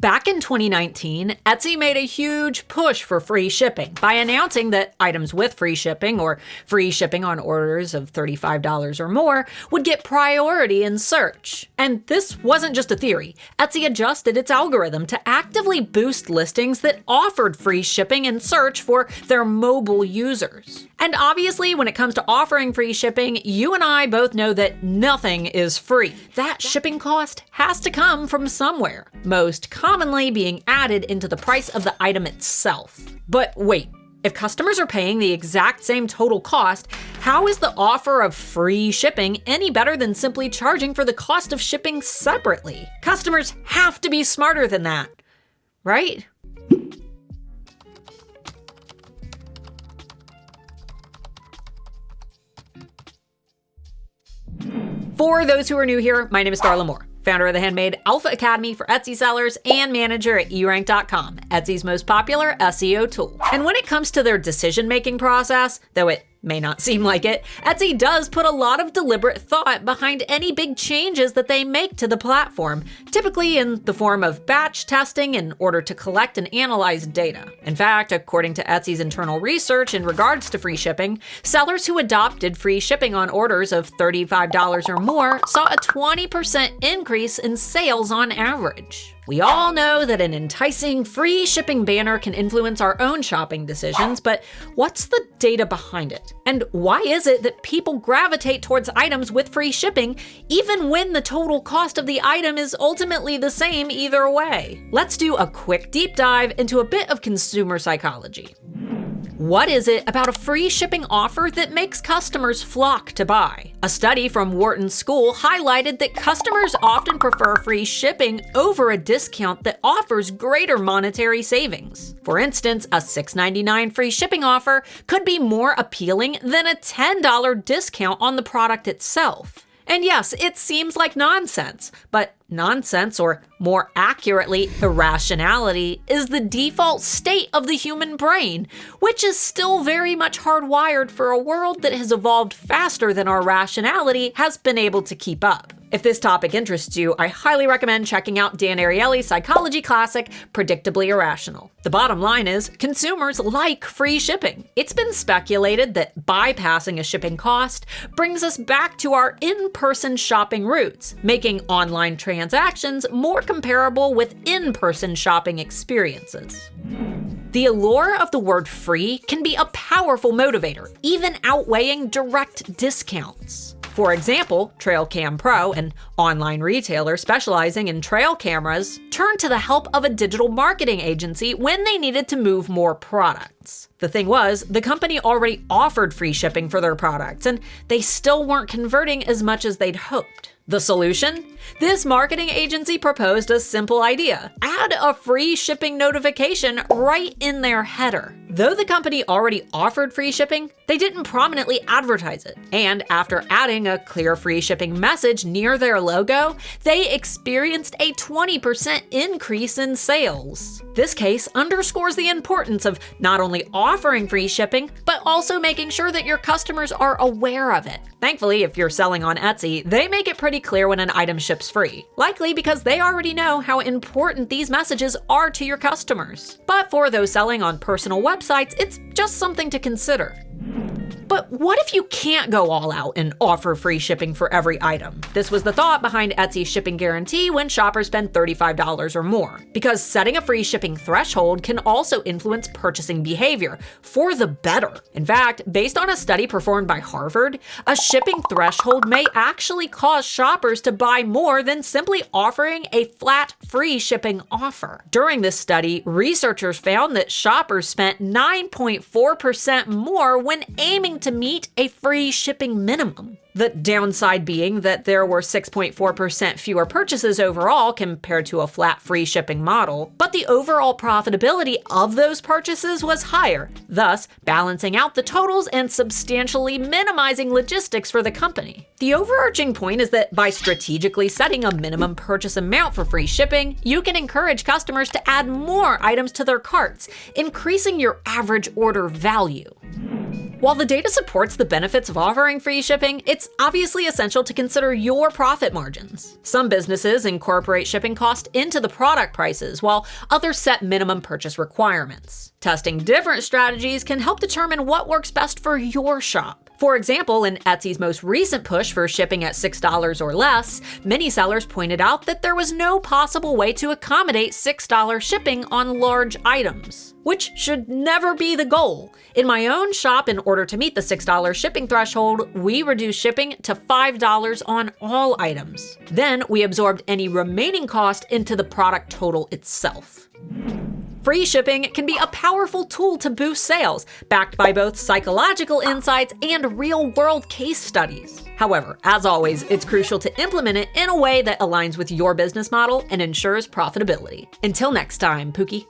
Back in 2019, Etsy made a huge push for free shipping by announcing that items with free shipping or free shipping on orders of $35 or more would get priority in search. And this wasn't just a theory. Etsy adjusted its algorithm to actively boost listings that offered free shipping in search for their mobile users. And obviously, when it comes to offering free shipping, you and I both know that nothing is free. That shipping cost has to come from somewhere, most commonly being added into the price of the item itself. But wait, if customers are paying the exact same total cost, how is the offer of free shipping any better than simply charging for the cost of shipping separately? Customers have to be smarter than that, right? For those who are new here, my name is Starla Moore, founder of the Handmade Alpha Academy for Etsy sellers and manager at erank.com, Etsy's most popular SEO tool. And when it comes to their decision-making process, though it may not seem like it, Etsy does put a lot of deliberate thought behind any big changes that they make to the platform, typically in the form of batch testing in order to collect and analyze data. In fact, according to Etsy's internal research in regards to free shipping, sellers who adopted free shipping on orders of $35 or more saw a 20% increase in sales on average. We all know that an enticing free shipping banner can influence our own shopping decisions, but what's the data behind it? And why is it that people gravitate towards items with free shipping even when the total cost of the item is ultimately the same either way? Let's do a quick deep dive into a bit of consumer psychology. What is it about a free shipping offer that makes customers flock to buy? A study from Wharton School highlighted that customers often prefer free shipping over a discount that offers greater monetary savings. For instance, a $6.99 free shipping offer could be more appealing than a $10 discount on the product itself. And yes, it seems like nonsense, but nonsense, or more accurately, irrationality, is the default state of the human brain, which is still very much hardwired for a world that has evolved faster than our rationality has been able to keep up. If this topic interests you, I highly recommend checking out Dan Ariely's psychology classic, Predictably Irrational. The bottom line is, consumers like free shipping. It's been speculated that bypassing a shipping cost brings us back to our in-person shopping roots, making online transactions more comparable with in-person shopping experiences. The allure of the word free can be a powerful motivator, even outweighing direct discounts. For example, TrailCam Pro, an online retailer specializing in trail cameras, turned to the help of a digital marketing agency when they needed to move more products. The thing was, the company already offered free shipping for their products, and they still weren't converting as much as they'd hoped. The solution? This marketing agency proposed a simple idea: add a free shipping notification right in their header. Though the company already offered free shipping, they didn't prominently advertise it. And after adding a clear free shipping message near their logo, they experienced a 20% increase in sales. This case underscores the importance of not only offering free shipping, but also making sure that your customers are aware of it. Thankfully, if you're selling on Etsy, they make it pretty clear when an item ships free, likely because they already know how important these messages are to your customers. But for those selling on personal websites, it's just something to consider. But what if you can't go all out and offer free shipping for every item? This was the thought behind Etsy's shipping guarantee when shoppers spend $35 or more. Because setting a free shipping threshold can also influence purchasing behavior for the better. In fact, based on a study performed by Harvard, a shipping threshold may actually cause shoppers to buy more than simply offering a flat free shipping offer. During this study, researchers found that shoppers spent 9.4% more when aiming to meet a free shipping minimum. The downside being that there were 6.4% fewer purchases overall compared to a flat free shipping model, but the overall profitability of those purchases was higher, thus balancing out the totals and substantially minimizing logistics for the company. The overarching point is that by strategically setting a minimum purchase amount for free shipping, you can encourage customers to add more items to their carts, increasing your average order value. While the data supports the benefits of offering free shipping, it's obviously essential to consider your profit margins. Some businesses incorporate shipping cost into the product prices, while others set minimum purchase requirements. Testing different strategies can help determine what works best for your shop. For example, in Etsy's most recent push for shipping at $6 or less, many sellers pointed out that there was no possible way to accommodate $6 shipping on large items, which should never be the goal. In my own shop, in order to meet the $6 shipping threshold, we reduced shipping to $5 on all items. Then we absorbed any remaining cost into the product total itself. Free shipping can be a powerful tool to boost sales, backed by both psychological insights and real-world case studies. However, as always, it's crucial to implement it in a way that aligns with your business model and ensures profitability. Until next time, Pookie.